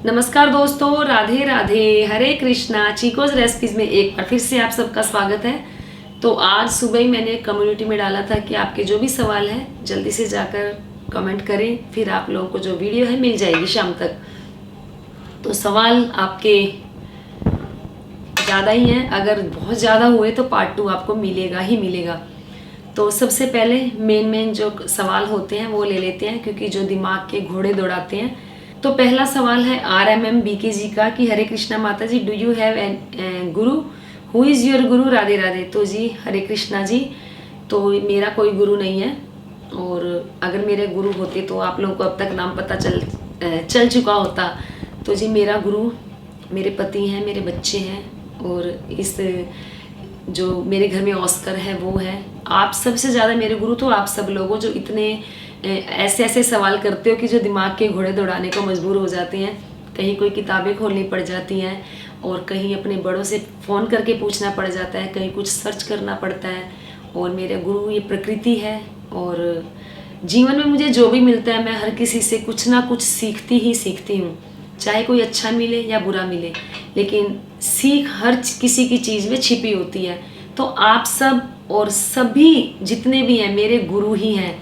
नमस्कार दोस्तों, राधे राधे, हरे कृष्णा। चीकोज रेसिपीज में एक बार फिर से आप सबका स्वागत है। तो आज सुबह ही मैंने कम्युनिटी में डाला था कि आपके जो भी सवाल है जल्दी से जाकर कमेंट करें, फिर आप लोगों को जो वीडियो है मिल जाएगी शाम तक। तो सवाल आपके ज़्यादा ही हैं, अगर बहुत ज़्यादा हुए तो पार्ट 2 आपको मिलेगा ही मिलेगा। तो सबसे पहले मेन जो सवाल होते हैं वो ले लेते हैं, क्योंकि जो दिमाग के घोड़े दौड़ाते हैं। तो पहला सवाल है RMM BK जी का कि हरे कृष्णा माता जी, do you have an Guru, who is your गुरु? राधे राधे। तो जी हरे कृष्णा जी, तो मेरा कोई गुरु नहीं है, और अगर मेरे गुरु होते तो आप लोगों को अब तक नाम पता चल चुका होता। तो जी मेरा गुरु मेरे पति हैं, मेरे बच्चे हैं, और इस जो मेरे घर में ऑस्कर है वो है। आप सबसे ज़्यादा मेरे गुरु तो आप सब लोगों जो इतने ऐसे ऐसे सवाल करते हो कि जो दिमाग के घोड़े दौड़ाने को मजबूर हो जाते हैं। कहीं कोई किताबें खोलनी पड़ जाती हैं, और कहीं अपने बड़ों से फ़ोन करके पूछना पड़ जाता है, कहीं कुछ सर्च करना पड़ता है। और मेरे गुरु ये प्रकृति है, और जीवन में मुझे जो भी मिलता है मैं हर किसी से कुछ ना कुछ सीखती हूँ, चाहे कोई अच्छा मिले या बुरा मिले, लेकिन सीख हर किसी की चीज़ में छिपी होती है। तो आप सब और सभी जितने भी हैं मेरे गुरु ही हैं।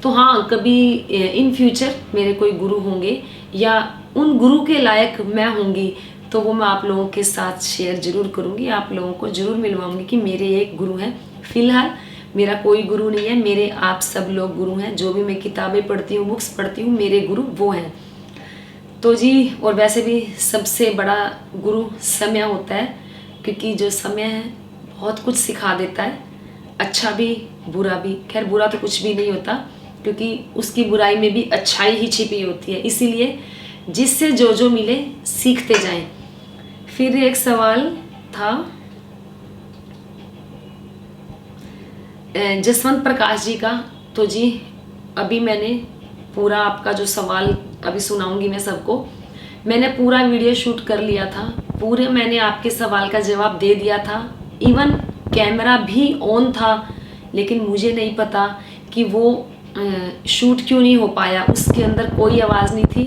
तो हाँ, कभी इन फ्यूचर मेरे कोई गुरु होंगे या उन गुरु के लायक मैं होंगी, तो वो मैं आप लोगों के साथ शेयर ज़रूर करूँगी, आप लोगों को ज़रूर मिलवाऊँगी कि मेरे एक गुरु हैं। फ़िलहाल मेरा कोई गुरु नहीं है, मेरे आप सब लोग गुरु हैं। जो भी मैं किताबें पढ़ती हूँ, बुक्स पढ़ती हूँ, मेरे गुरु वो हैं। तो जी, और वैसे भी सबसे बड़ा गुरु समय होता है, क्योंकि जो समय है बहुत कुछ सिखा देता है, अच्छा भी बुरा भी। खैर बुरा तो कुछ भी नहीं होता, क्योंकि उसकी बुराई में भी अच्छाई ही छिपी होती है। इसीलिए जिससे जो मिले सीखते जाएं। फिर एक सवाल था जसवंत प्रकाश जी का। तो जी अभी मैंने पूरा आपका जो सवाल अभी सुनाऊंगी मैं सबको, मैंने पूरा वीडियो शूट कर लिया था, पूरे मैंने आपके सवाल का जवाब दे दिया था, इवन कैमरा भी ऑन था, लेकिन मुझे नहीं पता कि वो शूट क्यों नहीं हो पाया। उसके अंदर कोई आवाज़ नहीं थी,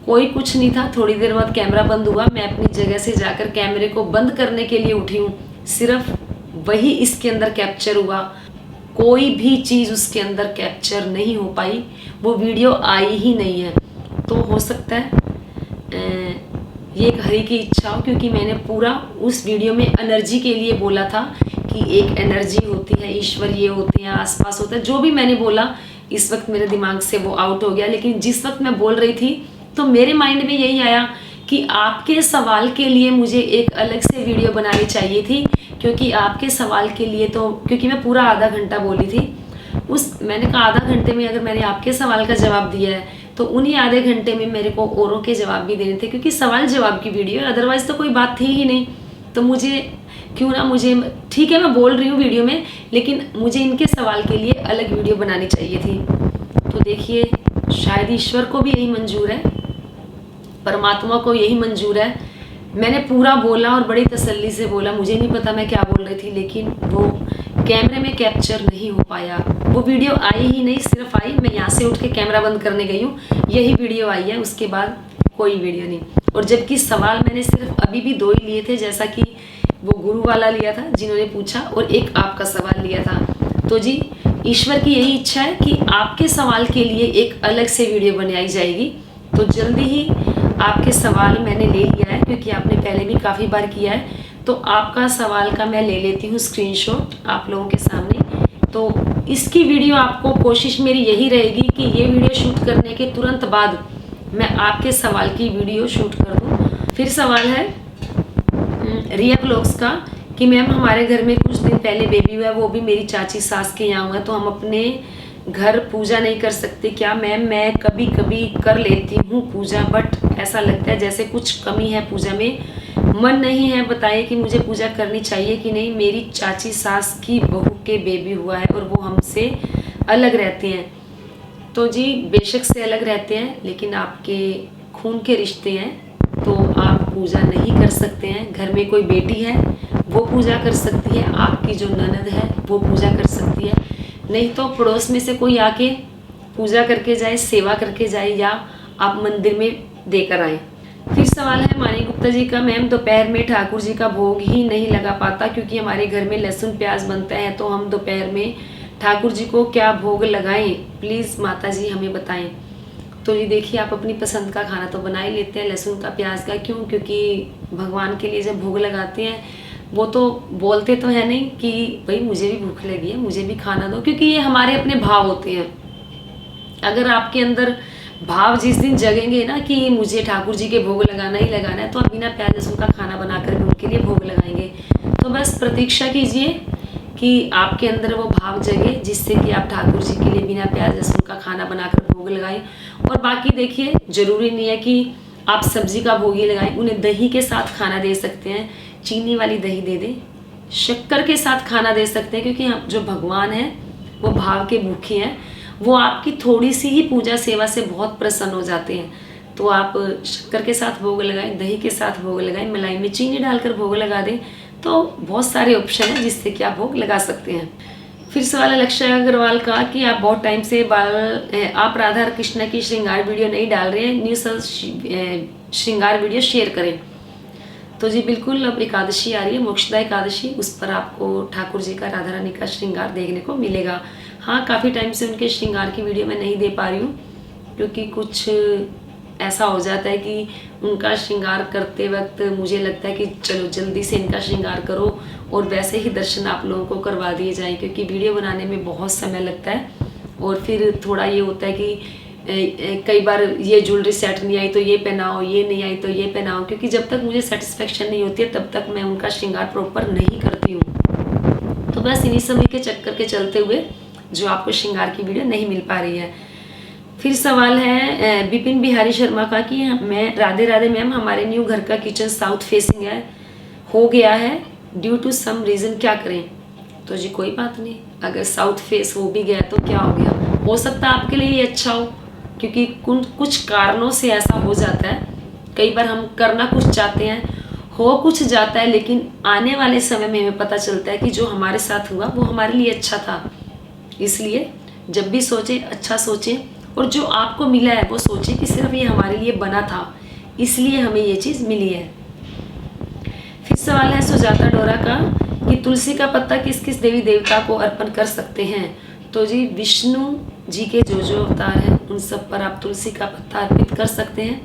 कोई कुछ नहीं था। थोड़ी देर बाद कैमरा बंद हुआ, मैं अपनी जगह से जाकर कैमरे को बंद करने के लिए उठी हूँ, सिर्फ वही इसके अंदर कैप्चर हुआ, कोई भी चीज़ उसके अंदर कैप्चर नहीं हो पाई, वो वीडियो आई ही नहीं है। तो हो सकता है ये एक हरि की इच्छा हो, क्योंकि मैंने पूरा उस वीडियो में एनर्जी के लिए बोला था कि एक एनर्जी होती है, ईश्वर ये होते हैं, आसपास होता है। जो भी मैंने बोला इस वक्त मेरे दिमाग से वो आउट हो गया, लेकिन जिस वक्त मैं बोल रही थी तो मेरे माइंड में यही आया कि आपके सवाल के लिए मुझे एक अलग से वीडियो बनानी चाहिए थी, क्योंकि आपके सवाल के लिए तो, क्योंकि मैं पूरा आधा घंटा बोली थी, मैंने कहा आधा घंटे में अगर मैंने आपके सवाल का जवाब दिया है तो उन्हीं आधे घंटे में मेरे को औरों के जवाब भी देने थे, क्योंकि सवाल जवाब की वीडियो है, अदरवाइज तो कोई बात थी ही नहीं। तो मुझे क्यों ना, मुझे ठीक है मैं बोल रही हूँ वीडियो में, लेकिन मुझे इनके सवाल के लिए अलग वीडियो बनानी चाहिए थी। तो देखिए, शायद ईश्वर को भी यही मंजूर है, परमात्मा को यही मंजूर है। मैंने पूरा बोला और बड़ी तसल्ली से बोला, मुझे नहीं पता मैं क्या बोल रही थी, लेकिन वो कैमरे में कैप्चर नहीं हो पाया, वो वीडियो आई ही नहीं। सिर्फ आई, मैं यहाँ से उठ के कैमरा बंद करने गई हूँ, यही वीडियो आई है, उसके बाद कोई वीडियो नहीं। और जबकि सवाल मैंने सिर्फ अभी भी 2 ही लिए थे, जैसा कि वो गुरु वाला लिया था जिन्होंने पूछा, और एक आपका सवाल लिया था। तो जी ईश्वर की यही इच्छा है कि आपके सवाल के लिए एक अलग से वीडियो बनाई जाएगी। तो जल्दी ही आपके सवाल मैंने ले लिया है, क्योंकि आपने पहले भी काफ़ी बार किया है। तो आपका सवाल का मैं ले लेती हूँ स्क्रीनशॉट आप लोगों के सामने। तो इसकी वीडियो आपको, कोशिश मेरी यही रहेगी कि ये वीडियो शूट करने के तुरंत बाद मैं आपके सवाल की वीडियो शूट कर दूँ। फिर सवाल है रिया ब्लॉग्स का कि मैम हमारे घर में कुछ दिन पहले बेबी हुआ है, वो भी मेरी चाची सास के यहाँ हुआ है, तो हम अपने घर पूजा नहीं कर सकते क्या? मैम मैं कभी कभी कर लेती हूँ पूजा, बट ऐसा लगता है जैसे कुछ कमी है पूजा में, मन नहीं है। बताइए कि मुझे पूजा करनी चाहिए कि नहीं? मेरी चाची सास की बहू के बेबी हुआ है और वो हमसे अलग रहते हैं। तो जी बेशक से अलग रहते हैं, लेकिन आपके खून के रिश्ते हैं, तो आप पूजा नहीं कर सकते हैं। घर में कोई बेटी है वो पूजा कर सकती है, आपकी जो ननद है वो पूजा कर सकती है, नहीं तो पड़ोस में से कोई आके पूजा करके जाए, सेवा करके जाए, या आप मंदिर में देकर आए। फिर सवाल है मानी गुप्ता जी का, मैम दोपहर में ठाकुर जी का भोग ही नहीं लगा पाता क्योंकि हमारे घर में लहसुन प्याज बनता है, तो हम दोपहर में ठाकुर जी को क्या भोग लगाएं, प्लीज़ माता जी हमें बताएं। तो ये देखिए, आप अपनी पसंद का खाना तो बना ही लेते हैं, लहसुन का प्याज का क्यों, क्योंकि भगवान के लिए जब भोग लगाते हैं वो तो बोलते तो है नहीं कि भाई मुझे भी भूख लगी है, मुझे भी खाना दो, क्योंकि ये हमारे अपने भाव होते हैं। अगर आपके अंदर भाव जिस दिन जगेंगे ना कि मुझे ठाकुर जी के भोग लगाना ही लगाना है, तो आप बिना प्याज लहसुन का खाना बनाकर भी उनके लिए भोग लगाएंगे। तो बस प्रतीक्षा कीजिए कि आपके अंदर वो भाव जगे जिससे कि आप ठाकुर जी के लिए बिना प्याज लहसुन का खाना बनाकर भोग लगाएं। और बाकी देखिए, ज़रूरी नहीं है कि आप सब्जी का भोग ही लगाएं, उन्हें दही के साथ खाना दे सकते हैं, चीनी वाली दही दे दें, शक्कर के साथ खाना दे सकते हैं, क्योंकि हम जो भगवान हैं वो भाव के भूखे हैं, वो आपकी थोड़ी सी ही पूजा सेवा से बहुत प्रसन्न हो जाते हैं। तो आप शक्कर के साथ भोग लगाएं, दही के साथ भोग लगाएं, मलाई में चीनी डालकर भोग लगा दें, तो बहुत सारे ऑप्शन हैं जिससे कि आप भोग लगा सकते हैं। फिर सवाल है लक्ष्य अग्रवाल का कि आप बहुत टाइम से आप राधा कृष्ण की श्रृंगार वीडियो नहीं डाल रहे हैं, न्यू श्रृंगार वीडियो शेयर करें। तो जी बिल्कुल, अब एकादशी आ रही है, मोक्षदा एकादशी, उस पर आपको ठाकुर जी का, राधा रानी का श्रृंगार देखने को मिलेगा। हाँ, काफ़ी टाइम से उनके श्रृंगार की वीडियो मैं नहीं दे पा रही हूँ, क्योंकि कुछ ऐसा हो जाता है कि उनका श्रृंगार करते वक्त मुझे लगता है कि चलो जल्दी से इनका श्रृंगार करो और वैसे ही दर्शन आप लोगों को करवा दिए जाएं, क्योंकि वीडियो बनाने में बहुत समय लगता है। और फिर थोड़ा ये होता है कि कई बार ये ज्वेलरी सेट नहीं आई तो ये पहनाओ, ये नहीं आई तो ये पहनाओ, क्योंकि जब तक मुझे सेटिस्फेक्शन नहीं होती है तब तक मैं उनका श्रृंगार प्रॉपर नहीं करती हूँ। तो बस इन्हीं समय के चक्कर के चलते हुए जो आपको श्रृंगार की वीडियो नहीं मिल पा रही है। फिर सवाल है विपिन बिहारी शर्मा का कि मैं राधे राधे मैम, हमारे न्यू घर का किचन साउथ फेसिंग हो गया है, ड्यू टू सम रीज़न, क्या करें। तो जी कोई बात नहीं, अगर साउथ फेस हो भी गया तो क्या हो गया, हो सकता है आपके लिए ये अच्छा हो, क्योंकि कुछ कारणों से ऐसा हो जाता है। कई बार हम करना कुछ चाहते हैं, हो कुछ जाता है, लेकिन आने वाले समय में हमें पता चलता है कि जो हमारे साथ हुआ वो हमारे लिए अच्छा था। इसलिए जब भी सोचें, अच्छा सोचें, और जो आपको मिला है वो सोचें कि सिर्फ ये हमारे लिए बना था, इसलिए हमें ये चीज़ मिली है। फिर सवाल है सुजाता डोरा का कि तुलसी का पत्ता किस किस देवी देवता को अर्पण कर सकते हैं। तो जी विष्णु जी के जो जो अवतार हैं उन सब पर आप तुलसी का पत्ता अर्पित कर सकते हैं।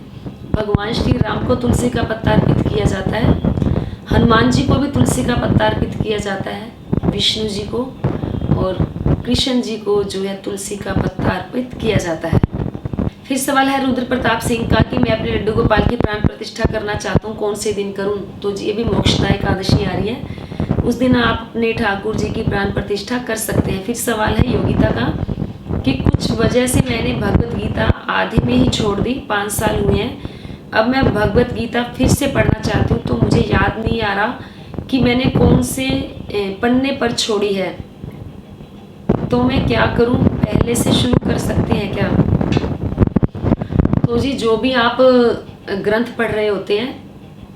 भगवान श्री राम को तुलसी का पत्ता अर्पित किया जाता है, हनुमान जी को भी तुलसी का पत्ता अर्पित किया जाता है, विष्णु जी को और कृष्ण जी को जो है तुलसी का पत्ता अर्पित किया जाता है। फिर सवाल है रुद्र प्रताप सिंह का कि मैं अपने लड्डू गोपाल की प्राण प्रतिष्ठा करना चाहता हूँ, कौन से दिन करूँ। तो जी अभी मोक्षदा एकादशी आ रही है, उस दिन आप अपने ठाकुर जी की प्राण प्रतिष्ठा कर सकते हैं। फिर सवाल है योगिता का कि कुछ वजह से मैंने भगवत गीता आधे में ही छोड़ दी, 5 साल हुए हैं, अब मैं भगवत गीता फिर से पढ़ना चाहती हूँ, तो मुझे याद नहीं आ रहा कि मैंने कौन से पन्ने पर छोड़ी है, तो मैं क्या करूँ, पहले से शुरू कर सकते हैं क्या। तो जी जो भी आप ग्रंथ पढ़ रहे होते हैं,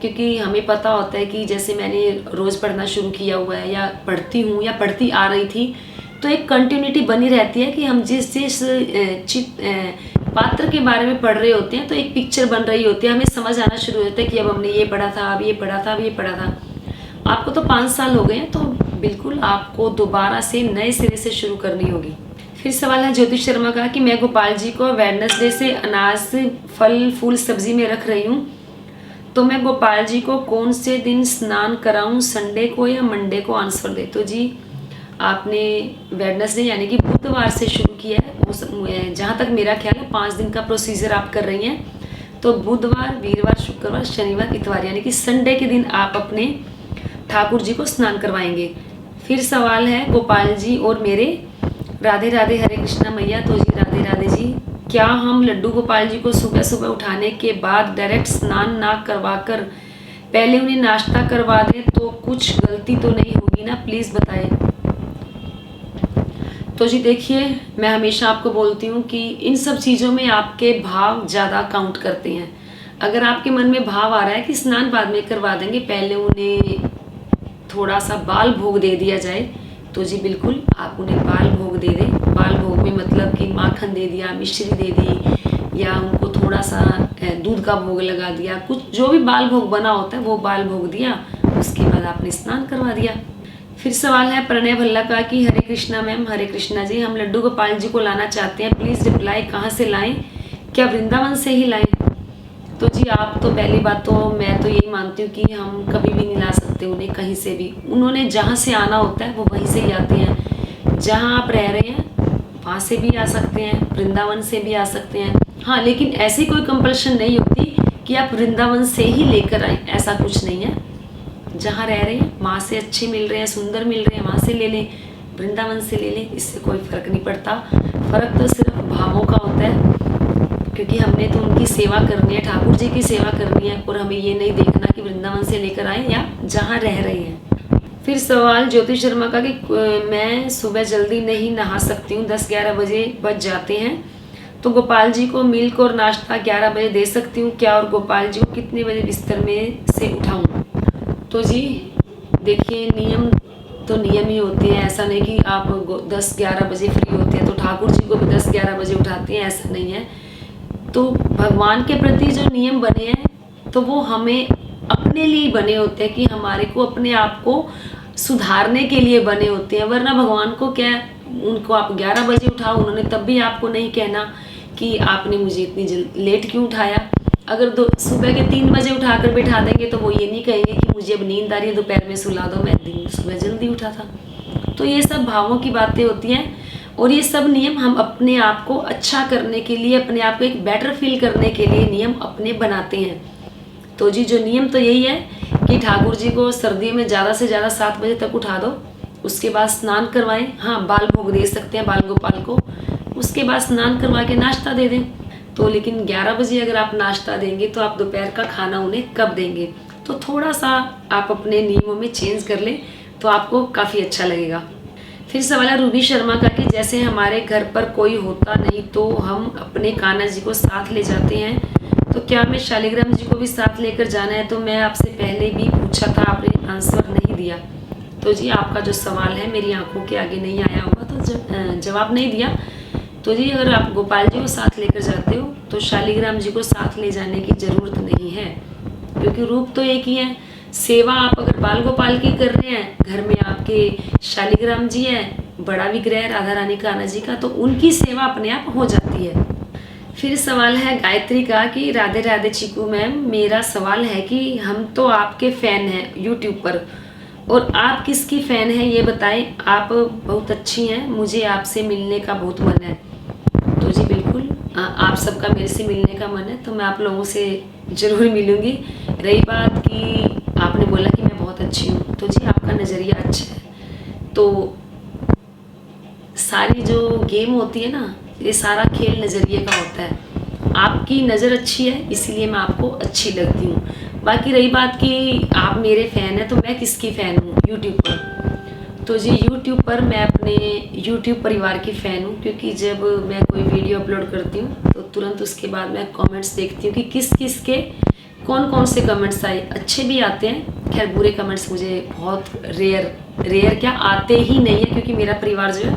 क्योंकि हमें पता होता है कि जैसे मैंने रोज़ पढ़ना शुरू किया हुआ है या पढ़ती हूँ या पढ़ती आ रही थी, तो एक कंटिन्यूटी बनी रहती है कि हम जिस पात्र के बारे में पढ़ रहे होते हैं तो एक पिक्चर बन रही होती है, हमें समझ आना शुरू होता है कि अब हमने ये पढ़ा था, अब ये पढ़ा था, अब ये पढ़ा था। आपको तो 5 साल हो गए हैं, तो बिल्कुल आपको दोबारा से नए सिरे से शुरू करनी होगी। फिर सवाल है ज्योतिष शर्मा का कि मैं गोपाल जी को वेडनेसडे से अनाज, फल, फूल, सब्जी में रख रही हूँ, तो मैं गोपाल जी को कौन से दिन स्नान कराऊँ, संडे को या मंडे को, आंसर दे। तो जी आपने वेडनेसडे यानी कि बुधवार से शुरू किया है, जहाँ तक मेरा ख्याल है 5 दिन का प्रोसीजर आप कर रही हैं, तो बुधवार, वीरवार, शुक्रवार, शनिवार, इतवार यानी कि संडे के दिन आप अपने ठाकुर जी को स्नान करवाएंगे। फिर सवाल है गोपाल जी और मेरे, राधे राधे, हरे कृष्णा मैया। तो जी राधे राधे जी, क्या हम लड्डू गोपाल जी को सुबह सुबह उठाने के बाद डायरेक्ट स्नान ना करवाकर पहले उन्हें नाश्ता करवा दें तो कुछ गलती तो नहीं होगी ना, प्लीज़ बताएं। तो जी देखिए, मैं हमेशा आपको बोलती हूँ कि इन सब चीज़ों में आपके भाव ज़्यादा काउंट करते हैं। अगर आपके मन में भाव आ रहा है कि स्नान बाद में करवा देंगे, पहले उन्हें थोड़ा सा बाल भोग दे दिया जाए, तो जी बिल्कुल आप उन्हें बाल भोग दे दें। बाल भोग में मतलब कि माखन दे दिया, मिश्री दे दी, या उनको थोड़ा थोड़ा सा दूध का भोग लगा दिया, कुछ जो भी बाल भोग बना होता है वो बाल भोग दिया। उसके बाद आपने स्नान करवा दिया। फिर सवाल है प्रणय भल्ला का कि हरे कृष्णा मैम। हरे कृष्णा जी, हम लड्डू गोपाल जी को लाना चाहते हैं, प्लीज़ रिप्लाई कहाँ से लाएं, क्या वृंदावन से ही लाएं? तो जी आप तो पहली बात तो मैं तो यही मानती हूँ कि हम कभी भी नहीं ला सकते उन्हें कहीं से भी। उन्होंने जहाँ से आना होता है वो वहीं से ही आते हैं। जहाँ आप रह रहे हैं वहाँ से भी आ सकते हैं, वृंदावन से भी आ सकते हैं। हाँ, लेकिन ऐसी कोई कंपल्शन नहीं होती कि आप वृंदावन से ही लेकर आए, ऐसा कुछ नहीं है। जहाँ रह रहे हैं वहाँ से अच्छे मिल रहे हैं, सुंदर मिल रहे हैं, वहाँ से ले लें, वृंदावन से ले लें, इससे कोई फ़र्क नहीं पड़ता। फ़र्क तो सिर्फ भावों का होता है, क्योंकि हमने तो उनकी सेवा करनी है, ठाकुर जी की सेवा करनी है, और हमें ये नहीं देखना कि वृंदावन से लेकर आए या जहाँ रह रहे हैं। फिर सवाल ज्योति शर्मा का कि मैं सुबह जल्दी नहीं नहा सकती हूँ, 10-11 बजे बज जाते हैं, तो गोपाल जी को मिल्क और नाश्ता 11 बजे दे सकती हूँ क्या, और गोपाल जी को कितने बजे बिस्तर में से उठाऊँ? तो जी देखिए, नियम तो नियम ही होते हैं। ऐसा नहीं कि आप 10-11 बजे फ्री होते हैं तो ठाकुर जी को भी 10-11 बजे उठाते हैं, ऐसा नहीं है। तो भगवान के प्रति जो नियम बने हैं तो वो हमें अपने लिए बने होते हैं, कि हमारे को अपने आप को सुधारने के लिए बने होते हैं। वरना भगवान को क्या, उनको आप 11 बजे उठाओ, उन्होंने तब भी आपको नहीं कहना कि आपने मुझे इतनी लेट क्यों उठाया। अगर सुबह के 3 बजे उठाकर बैठा देंगे तो वो ये नहीं कहेंगे कि मुझे अब नींद आ रही है, दोपहर में सुला दो, मैं सुबह जल्दी उठा था। तो ये सब भावों की बातें होती हैं, और ये सब नियम हम अपने आप को अच्छा करने के लिए, अपने आप को एक बेटर फील करने के लिए नियम अपने बनाते हैं। तो जी जो नियम तो यही है कि ठाकुर जी को सर्दियों में ज़्यादा से ज़्यादा 7 बजे तक उठा दो, उसके बाद स्नान करवाएं। हाँ, बाल भोग दे सकते हैं बाल गोपाल को, उसके बाद स्नान करवा के नाश्ता दे दें। तो लेकिन 11 बजे अगर आप नाश्ता देंगे तो आप दोपहर का खाना उन्हें कब देंगे? तो थोड़ा सा आप अपने नियमों में चेंज कर लें तो आपको काफ़ी अच्छा लगेगा। फिर सवाल है रूबी शर्मा का कि जैसे हमारे घर पर कोई होता नहीं तो हम अपने कान्हा जी को साथ ले जाते हैं, तो क्या हमें शालिग्राम जी को भी साथ लेकर जाना है? तो मैं आपसे पहले भी पूछा था, आपने आंसर नहीं दिया। तो जी आपका जो सवाल है मेरी आंखों के आगे नहीं आया होगा, तो जवाब नहीं दिया। तो जी अगर आप गोपाल जी को साथ लेकर जाते हो तो शालिग्राम जी को साथ ले जाने की ज़रूरत नहीं है, क्योंकि रूप तो एक ही है। सेवा आप अगर बाल गोपाल की कर रहे हैं, घर में आपके शालिग्राम जी हैं, बड़ा विग्रह राधा रानी कान्हा जी का, तो उनकी सेवा अपने आप हो जाती है। फिर सवाल है गायत्री का कि राधे राधे चीकू मैम, मेरा सवाल है कि हम तो आपके फ़ैन हैं यूट्यूब पर, और आप किसकी फ़ैन हैं ये बताएं। आप बहुत अच्छी हैं, मुझे आपसे मिलने का बहुत मन है। तो जी बिल्कुल, आप सबका मेरे से मिलने का मन है, तो मैं आप लोगों से ज़रूर मिलूँगी। रही बात कि आपने बोला कि मैं बहुत अच्छी हूँ, तो जी आपका नज़रिया अच्छा है। तो सारी जो गेम होती है ना, ये सारा खेल नज़रिए का होता है। आपकी नज़र अच्छी है इसीलिए मैं आपको अच्छी लगती हूँ। बाकी रही बात कि आप मेरे फ़ैन हैं, तो मैं किसकी फ़ैन हूँ यूट्यूब पर? तो जी यूट्यूब पर मैं अपने यूट्यूब परिवार की फ़ैन हूँ, क्योंकि जब मैं कोई वीडियो अपलोड करती हूँ तो तुरंत उसके बाद मैं कमेंट्स देखती हूँ कि किस किस के कौन कौन से कमेंट्स आए। अच्छे भी आते हैं, खैर बुरे कमेंट्स मुझे बहुत रेयर क्या आते ही नहीं है, क्योंकि मेरा परिवार जो है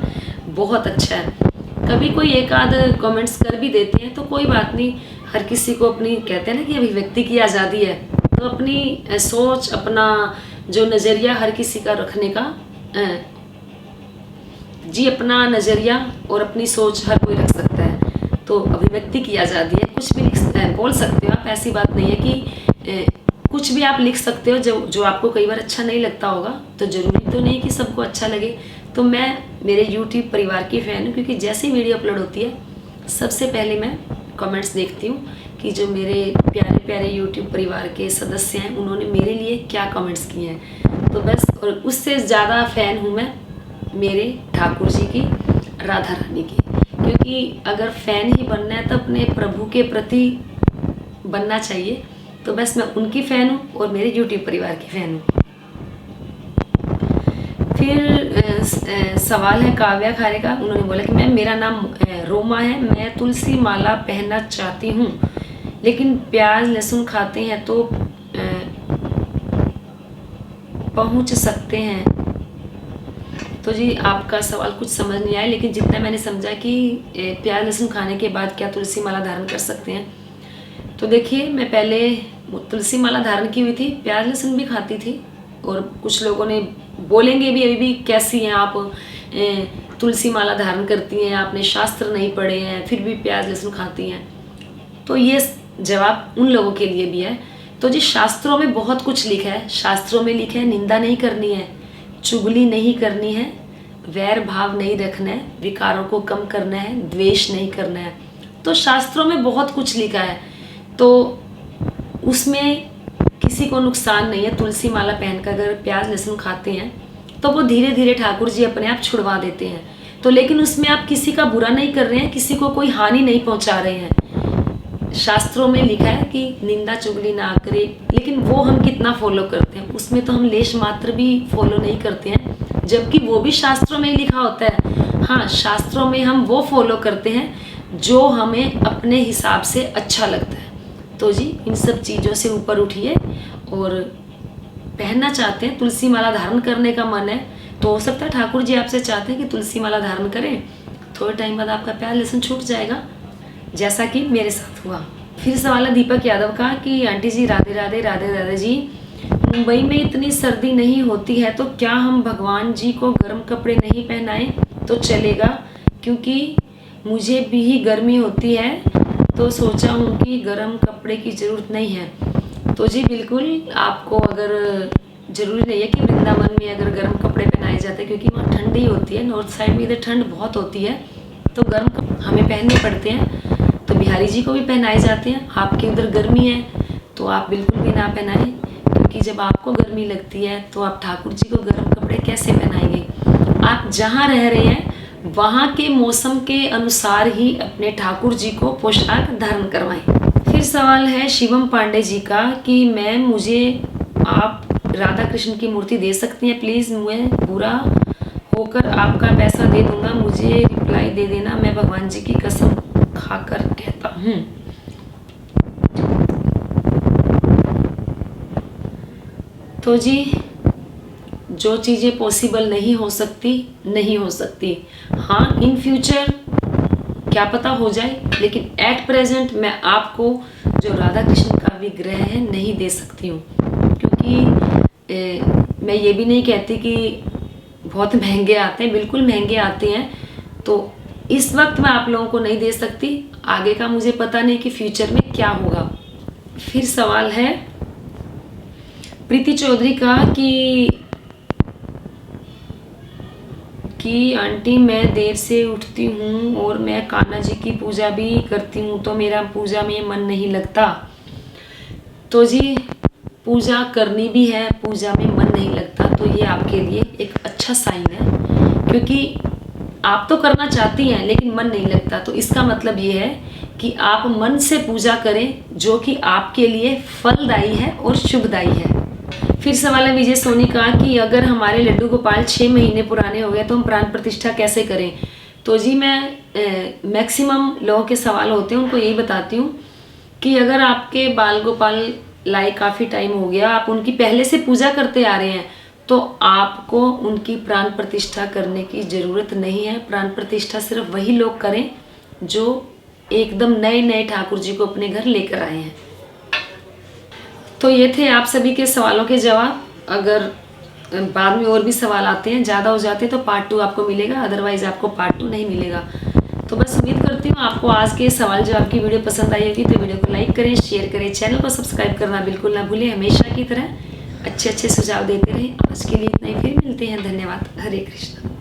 बहुत अच्छा है। कभी कोई एक आध कमेंट्स कर भी देते हैं तो कोई बात नहीं, हर किसी को अपनी, कहते हैं ना कि अभिव्यक्ति की आज़ादी है, तो अपनी सोच, अपना जो नज़रिया हर किसी का रखने का जी, अपना नज़रिया और अपनी सोच हर कोई रख सकता है, तो अभिव्यक्ति की आज़ादी है, कुछ भी बोल सकते हो आप। ऐसी बात नहीं है कि कुछ भी आप लिख सकते हो जो आपको कई बार अच्छा नहीं लगता होगा, तो ज़रूरी तो नहीं कि सबको अच्छा लगे। तो मैं मेरे यूट्यूब परिवार की फ़ैन हूँ, क्योंकि जैसी वीडियो अपलोड होती है सबसे पहले मैं कमेंट्स देखती हूँ कि जो मेरे प्यारे प्यारे यूट्यूब परिवार के सदस्य हैं उन्होंने मेरे लिए क्या कमेंट्स किए हैं। तो बस, और उससे ज़्यादा फ़ैन हूँ मैं मेरे ठाकुर जी की, राधा रानी की, क्योंकि अगर फ़ैन ही बनना है तो अपने प्रभु के प्रति बनना चाहिए। तो बस मैं उनकी फ़ैन हूँ और मेरे यूट्यूब परिवार की फ़ैन हूँ। फिर सवाल है काव्या खारे का, उन्होंने बोला कि मैम मेरा नाम रोमा है, मैं तुलसी माला पहनना चाहती हूँ, लेकिन प्याज लहसुन खाते हैं तो पहुँच सकते हैं? तो जी आपका सवाल कुछ समझ नहीं आया, लेकिन जितना मैंने समझा कि प्याज लहसुन खाने के बाद क्या तुलसी माला धारण कर सकते हैं, तो देखिए, मैं पहले तुलसी माला धारण की हुई थी, प्याज लहसुन भी खाती थी, और कुछ लोगों ने बोलेंगे भी अभी भी कैसी हैं आप, तुलसी माला धारण करती हैं, आपने शास्त्र नहीं पढ़े हैं, फिर भी प्याज लहसुन खाती हैं। तो ये जवाब उन लोगों के लिए भी है। तो जी, शास्त्रों में बहुत कुछ लिखा है। शास्त्रों में लिखा है निंदा नहीं करनी है, चुगली नहीं करनी है, वैर भाव नहीं रखना है, विकारों को कम करना है, द्वेष नहीं करना है। तो शास्त्रों में बहुत कुछ लिखा है, तो उसमें किसी को नुकसान नहीं है। तुलसी माला पहनकर अगर प्याज लहसुन खाते हैं तो वो धीरे धीरे ठाकुर जी अपने आप छुड़वा देते हैं। तो लेकिन उसमें आप किसी का बुरा नहीं कर रहे हैं, किसी को कोई हानि नहीं पहुंचा रहे हैं। शास्त्रों में लिखा है कि निंदा चुगली ना करे, लेकिन वो हम कितना फॉलो करते हैं, उसमें तो हम लेश मात्र भी फॉलो नहीं करते हैं, जबकि वो भी शास्त्रों में ही लिखा होता है। हाँ, शास्त्रों में हम वो फॉलो करते हैं जो हमें अपने हिसाब से अच्छा लगता है। तो जी, इन सब चीज़ों से ऊपर उठिए, और पहनना चाहते हैं, तुलसी माला धारण करने का मन है, तो हो सकता है ठाकुर जी आपसे चाहते हैं कि तुलसी माला धारण करें, थोड़े टाइम बाद आपका प्याज लहसुन छूट जाएगा, जैसा कि मेरे साथ हुआ। फिर सवाल है दीपक यादव का कि आंटी जी राधे राधे, राधे राधे जी, मुंबई में इतनी सर्दी नहीं होती है, तो क्या हम भगवान जी को गर्म कपड़े नहीं पहनाएं तो चलेगा? क्योंकि मुझे भी गर्मी होती है, तो सोचा हूँ कि गर्म कपड़े की ज़रूरत नहीं है। तो जी बिल्कुल, आपको अगर ज़रूरी नहीं है कि वृंदावन में अगर गर्म कपड़े पहनाए जाते हैं, क्योंकि वहाँ ठंडी होती है, नॉर्थ साइड में इधर ठंड बहुत होती है, तो गर्म कपड़े हमें पहनने पड़ते हैं। तो बिहारी जी को भी पहनाए जाते हैं। आपके उधर गर्मी है तो आप बिल्कुल भी ना पहनाएं, क्योंकि जब आपको गर्मी लगती है तो आप ठाकुर जी को गर्म कपड़े कैसे पहनाएंगे? आप जहाँ रह रहे हैं वहाँ के मौसम के अनुसार ही अपने ठाकुर जी को पोशाक धारण करवाएं। फिर सवाल है शिवम पांडे जी का कि मैम, मुझे आप राधा कृष्ण की मूर्ति दे सकती हैं प्लीज़? मैं बुरा होकर आपका पैसा दे दूंगा, मुझे रिप्लाई दे देना, मैं भगवान जी की कसम खाकर कहता हूँ। तो जी, जो चीज़ें पॉसिबल नहीं हो सकती नहीं हो सकती। हाँ, इन फ्यूचर क्या पता हो जाए, लेकिन एट प्रेजेंट मैं आपको जो राधा कृष्ण का विग्रह है नहीं दे सकती हूँ, क्योंकि मैं ये भी नहीं कहती कि बहुत महंगे आते हैं, बिल्कुल महंगे आते हैं। तो इस वक्त मैं आप लोगों को नहीं दे सकती, आगे का मुझे पता नहीं कि फ्यूचर में क्या होगा। फिर सवाल है प्रीति चौधरी का कि आंटी, मैं देर से उठती हूँ और मैं कान्हा जी की पूजा भी करती हूँ, तो मेरा पूजा में मन नहीं लगता। तो जी, पूजा करनी भी है, पूजा में मन नहीं लगता, तो ये आपके लिए एक अच्छा साइन है, क्योंकि आप तो करना चाहती हैं लेकिन मन नहीं लगता। तो इसका मतलब ये है कि आप मन से पूजा करें, जो कि आपके लिए फलदायी है और शुभदायी है। फिर सवाल है विजय सोनी का कि अगर हमारे लड्डू गोपाल 6 महीने पुराने हो गए तो हम प्राण प्रतिष्ठा कैसे करें? तो जी, मैं मैक्सिमम लोगों के सवाल होते हैं उनको यही बताती हूँ कि अगर आपके बाल गोपाल लाए काफ़ी टाइम हो गया, आप उनकी पहले से पूजा करते आ रहे हैं, तो आपको उनकी प्राण प्रतिष्ठा करने की ज़रूरत नहीं है। प्राण प्रतिष्ठा सिर्फ वही लोग करें जो एकदम नए नए ठाकुर जी को अपने घर लेकर आए हैं। तो ये थे आप सभी के सवालों के जवाब। अगर बाद में और भी सवाल आते हैं, ज़्यादा हो जाते हैं, तो पार्ट 2 आपको मिलेगा, अदरवाइज़ आपको पार्ट 2 नहीं मिलेगा। तो बस उम्मीद करती हूँ आपको आज के सवाल जवाब की वीडियो पसंद आई होगी। तो वीडियो को लाइक करें, शेयर करें, चैनल को सब्सक्राइब करना बिल्कुल ना भूलें। हमेशा की तरह अच्छे अच्छे सुझाव देते रहें। आज के लिए इतना ही, फिर मिलते हैं। धन्यवाद। हरे कृष्ण।